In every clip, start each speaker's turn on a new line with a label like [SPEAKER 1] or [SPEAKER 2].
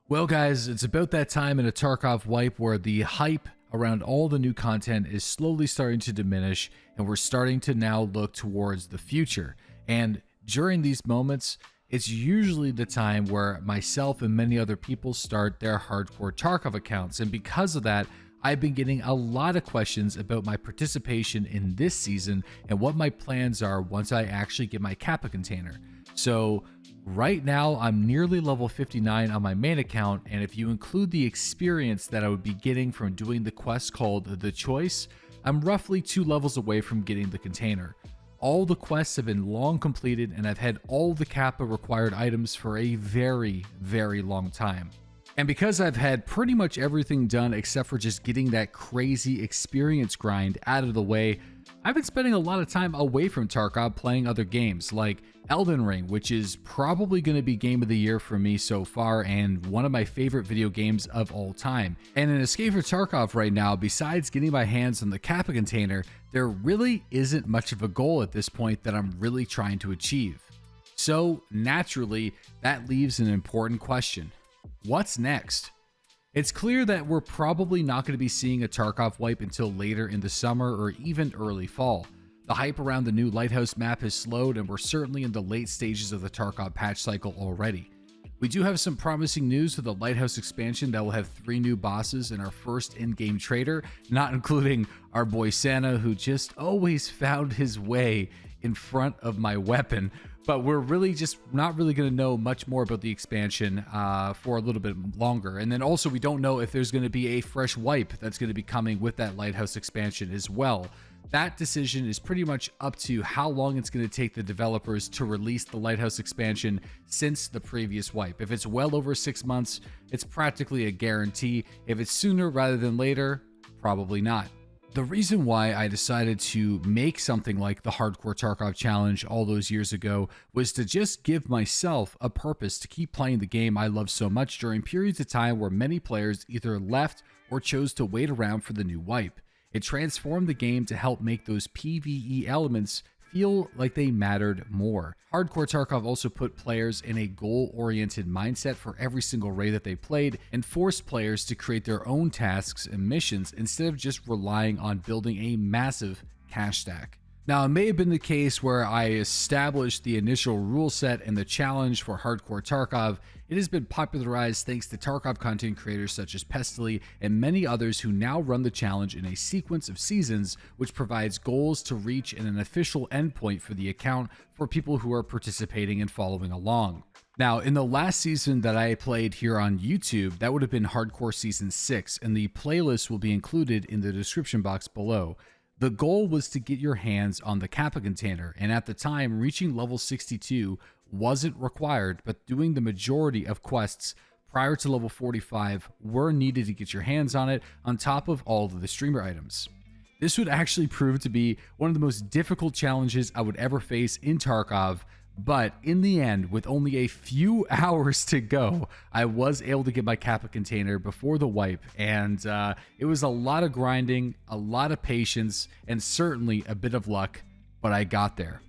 [SPEAKER 1] Well, guys, it's about that time in a Tarkov wipe where the hype around all the new content is slowly starting to diminish, and we're starting to now look towards the future. And during these moments, it's usually the time where myself and many other people start their hardcore Tarkov accounts. And because of that, I've been getting a lot of questions about my participation in this season and what my plans are once I actually get my Kappa container. So right now, I'm nearly level 59 on my main account, and if you include the experience that I would be getting from doing the quest called The Choice, I'm roughly 2 levels away from getting the container. All the quests have been long completed, and I've had all the Kappa required items for a very, very long time. And because I've had pretty much everything done except for just getting that crazy experience grind out of the way, I've been spending a lot of time away from Tarkov playing other games like Elden Ring, which is probably going to be game of the year for me so far and one of my favorite video games of all time. And in Escape From Tarkov right now, besides getting my hands on the Kappa container, there really isn't much of a goal at this point that I'm really trying to achieve. So naturally, that leaves an important question. What's next? It's clear that we're probably not going to be seeing a Tarkov wipe until later in the summer or even early fall. The hype around the new Lighthouse map has slowed, and we're certainly in the late stages of the Tarkov patch cycle already. We do have some promising news for the Lighthouse expansion that will have 3 new bosses and our first in-game trader, not including our boy Santa, who just always found his way in front of my weapon. But we're really just not really going to know much more about the expansion for a little bit longer. And then also we don't know if there's going to be a fresh wipe that's going to be coming with that Lighthouse expansion as well. That decision is pretty much up to how long it's going to take the developers to release the Lighthouse expansion since the previous wipe. If it's well over 6 months, it's practically a guarantee. If it's sooner rather than later, probably not. The reason why I decided to make something like the Hardcore Tarkov Challenge all those years ago was to just give myself a purpose to keep playing the game I love so much during periods of time where many players either left or chose to wait around for the new wipe. It transformed the game to help make those PvE elements feel like they mattered more. Hardcore Tarkov also put players in a goal-oriented mindset for every single raid that they played and forced players to create their own tasks and missions instead of just relying on building a massive cash stack. Now, it may have been the case where I established the initial rule set and the challenge for Hardcore Tarkov. It has been popularized thanks to Tarkov content creators such as Pestily and many others who now run the challenge in a sequence of seasons, which provides goals to reach and an official endpoint for the account for people who are participating and following along. Now, in the last season that I played here on YouTube, that would have been Hardcore Season 6, and the playlist will be included in the description box below. The goal was to get your hands on the Kappa container, and at the time, reaching level 62 wasn't required, but doing the majority of quests prior to level 45 were needed to get your hands on it, on top of all of the streamer items. This would actually prove to be one of the most difficult challenges I would ever face in Tarkov, but in the end, with only a few hours to go, I was able to get my Kappa container before the wipe, and it was a lot of grinding, a lot of patience, and certainly a bit of luck, but I got there.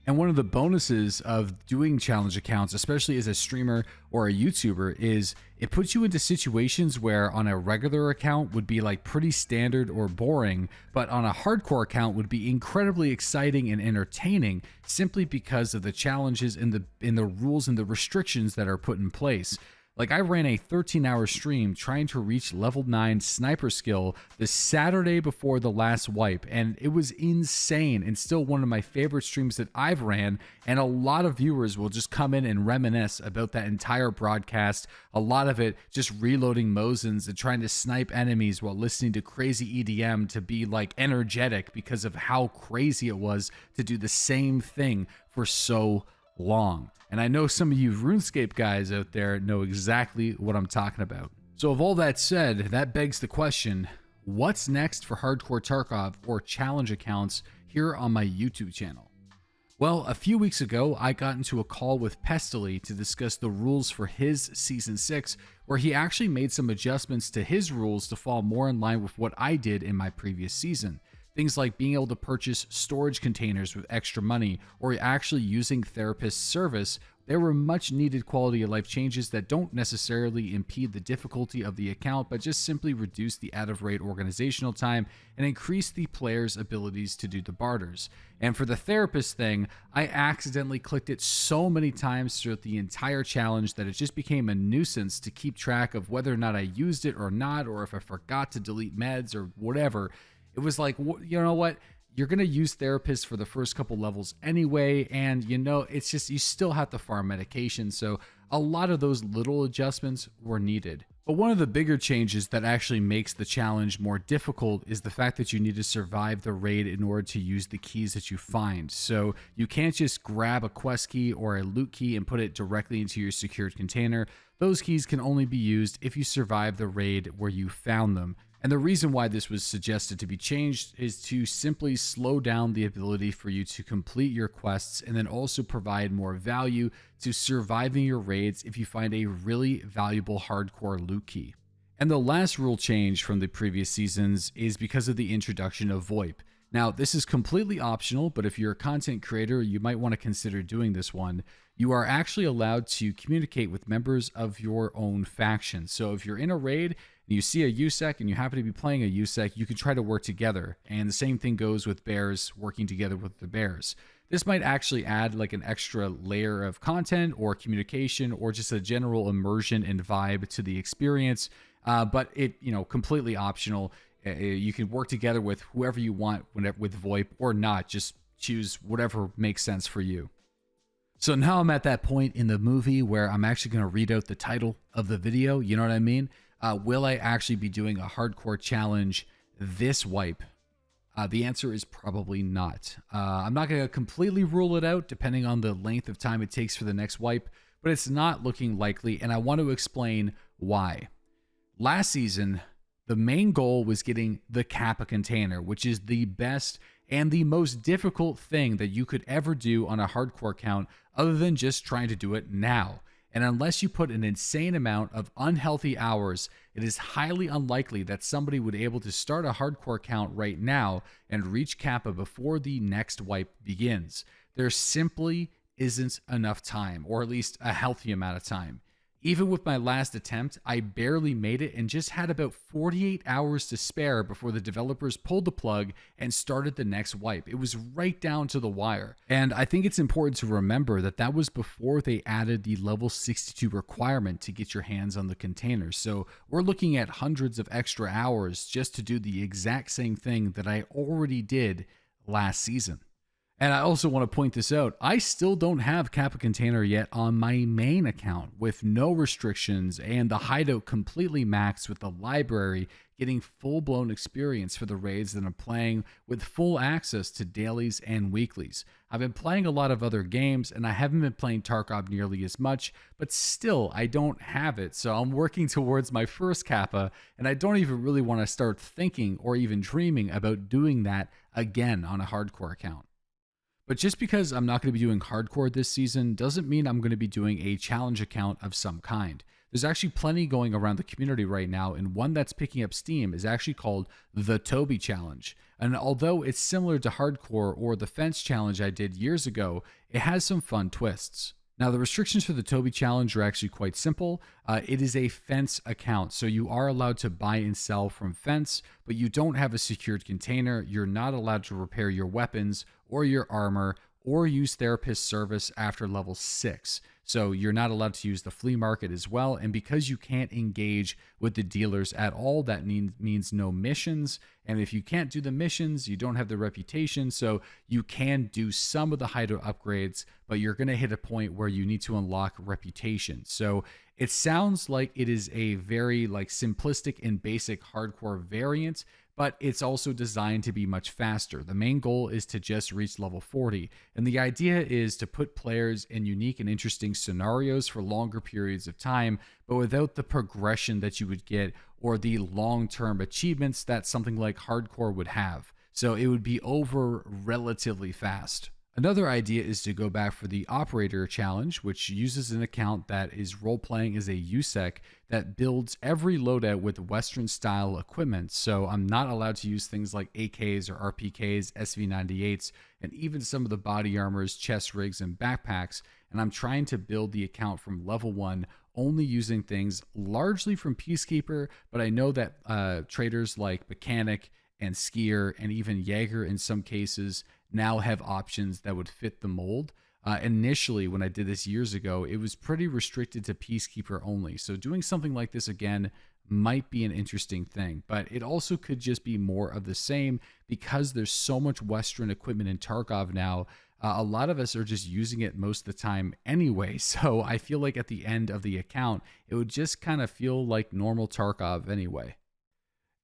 [SPEAKER 1] And one of the bonuses of doing challenge accounts, especially as a streamer or a YouTuber, is it puts you into situations where on a regular account would be like pretty standard or boring, but on a hardcore account would be incredibly exciting and entertaining simply because of the challenges and the rules and the restrictions that are put in place. Like, I ran a 13-hour stream trying to reach level 9 sniper skill the Saturday before the last wipe, and it was insane and still one of my favorite streams that I've ran, and a lot of viewers will just come in and reminisce about that entire broadcast, a lot of it just reloading Mosins and trying to snipe enemies while listening to crazy EDM to be like energetic because of how crazy it was to do the same thing for so long. And I know some of you RuneScape guys out there know exactly what I'm talking about. So with all that said, that begs the question, what's next for Hardcore Tarkov or challenge accounts here on my YouTube channel? Well, a few weeks ago, I got into a call with Pestily to discuss the rules for his Season 6, where he actually made some adjustments to his rules to fall more in line with what I did in my previous season. Things like being able to purchase storage containers with extra money or actually using therapist service, there were much needed quality of life changes that don't necessarily impede the difficulty of the account, but just simply reduce the out of rate organizational time and increase the player's abilities to do the barters. And for the therapist thing, I accidentally clicked it so many times throughout the entire challenge that it just became a nuisance to keep track of whether or not I used it or not, or if I forgot to delete meds or whatever. It was like, you know what? You're going to use therapists for the first couple levels anyway, and it's just, you still have to farm medication, so a lot of those little adjustments were needed. But one of the bigger changes that actually makes the challenge more difficult is the fact that you need to survive the raid in order to use the keys that you find. So you can't just grab a quest key or a loot key and put it directly into your secured container. Those keys can only be used if you survive the raid where you found them. And the reason why this was suggested to be changed is to simply slow down the ability for you to complete your quests, and then also provide more value to surviving your raids if you find a really valuable hardcore loot key. And the last rule change from the previous seasons is because of the introduction of VoIP. Now, this is completely optional, but if you're a content creator, you might want to consider doing this one. You are actually allowed to communicate with members of your own faction. So if you're in a raid and you see a USEC and you happen to be playing a USEC, you can try to work together. And the same thing goes with bears working together with the bears. This might actually add like an extra layer of content or communication or just a general immersion and vibe to the experience. But it, completely optional. You can work together with whoever you want with VoIP or not. Just choose whatever makes sense for you. So now I'm at that point in the movie where I'm actually going to read out the title of the video. You know what I mean? Will I actually be doing a hardcore challenge this wipe? The answer is probably not. I'm not going to completely rule it out depending on the length of time it takes for the next wipe, but it's not looking likely, and I want to explain why. Last season, the main goal was getting the Kappa container, which is the best and the most difficult thing that you could ever do on a hardcore count other than just trying to do it now. And unless you put an insane amount of unhealthy hours, it is highly unlikely that somebody would be able to start a hardcore count right now and reach Kappa before the next wipe begins. There simply isn't enough time, or at least a healthy amount of time. Even with my last attempt, I barely made it and just had about 48 hours to spare before the developers pulled the plug and started the next wipe. It was right down to the wire. And I think it's important to remember that that was before they added the level 62 requirement to get your hands on the containers. So we're looking at hundreds of extra hours just to do the exact same thing that I already did last season. And I also want to point this out. I still don't have Kappa Container yet on my main account with no restrictions and the hideout completely maxed with the library getting full-blown experience for the raids that I'm playing with full access to dailies and weeklies. I've been playing a lot of other games and I haven't been playing Tarkov nearly as much, but still I don't have it. So I'm working towards my first Kappa and I don't even really want to start thinking or even dreaming about doing that again on a hardcore account. But just because I'm not going to be doing hardcore this season doesn't mean I'm going to be doing a challenge account of some kind. There's actually plenty going around the community right now, and one that's picking up steam is actually called the Toby Challenge. And although it's similar to hardcore or the fence challenge I did years ago, it has some fun twists. Now, the restrictions for the Toby Challenge are actually quite simple. It is a fence account, so you are allowed to buy and sell from fence, but you don't have a secured container. You're not allowed to repair your weapons or your armor or use therapist service after level 6. So you're not allowed to use the flea market as well. And because you can't engage with the dealers at all, that means no missions. And if you can't do the missions, you don't have the reputation. So you can do some of the hideout upgrades, but you're going to hit a point where you need to unlock reputation. So it sounds like it is a very simplistic and basic hardcore variant, but it's also designed to be much faster. The main goal is to just reach level 40. And the idea is to put players in unique and interesting scenarios for longer periods of time, but without the progression that you would get or the long-term achievements that something like hardcore would have. So it would be over relatively fast. Another idea is to go back for the operator challenge, which uses an account that is role playing as a USEC that builds every loadout with Western style equipment. So I'm not allowed to use things like AKs or RPKs, SV98s, and even some of the body armors, chest rigs, and backpacks. And I'm trying to build the account from level 1, only using things largely from Peacekeeper, but I know that traders like Mechanic and Skier and even Jaeger in some cases now have options that would fit the mold. Initially, when I did this years ago, it was pretty restricted to Peacekeeper only. So doing something like this again might be an interesting thing, but it also could just be more of the same because there's so much Western equipment in Tarkov now. A lot of us are just using it most of the time anyway. So I feel like at the end of the account, it would just kind of feel like normal Tarkov anyway.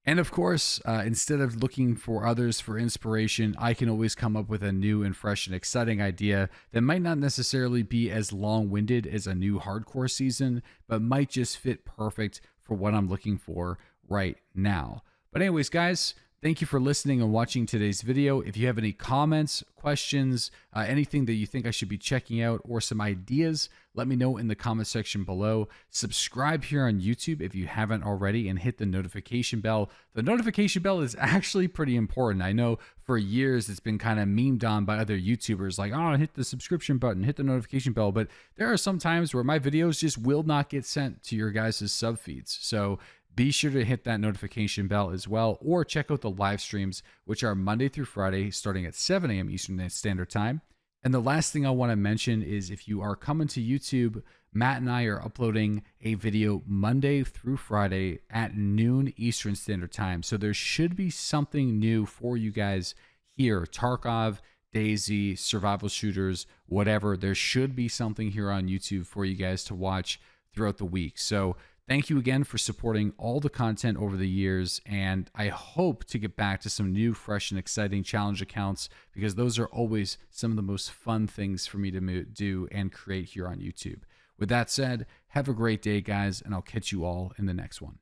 [SPEAKER 1] And of course, instead of looking for others for inspiration, I can always come up with a new and fresh and exciting idea that might not necessarily be as long-winded as a new hardcore season, but might just fit perfect for what I'm looking for right now. But anyways, guys, thank you for listening and watching today's video. If you have any comments, questions, anything that you think I should be checking out, or some ideas, let me know in the comment section below. Subscribe here on YouTube if you haven't already, and hit the notification bell. The notification bell is actually pretty important. I know for years it's been kind of memed on by other YouTubers, like, oh, hit the subscription button, hit the notification bell. But there are some times where my videos just will not get sent to your guys' sub feeds. So be sure to hit that notification bell as well, or check out the live streams, which are Monday through Friday, starting at 7 a.m. Eastern Standard Time. And the last thing I want to mention is if you are coming to YouTube, Matt and I are uploading a video Monday through Friday at noon Eastern Standard Time. So there should be something new for you guys here. Tarkov, DayZ, survival shooters, whatever. There should be something here on YouTube for you guys to watch throughout the week. So thank you again for supporting all the content over the years, and I hope to get back to some new, fresh, and exciting challenge accounts, because those are always some of the most fun things for me to do and create here on YouTube. With that said, have a great day, guys, and I'll catch you all in the next one.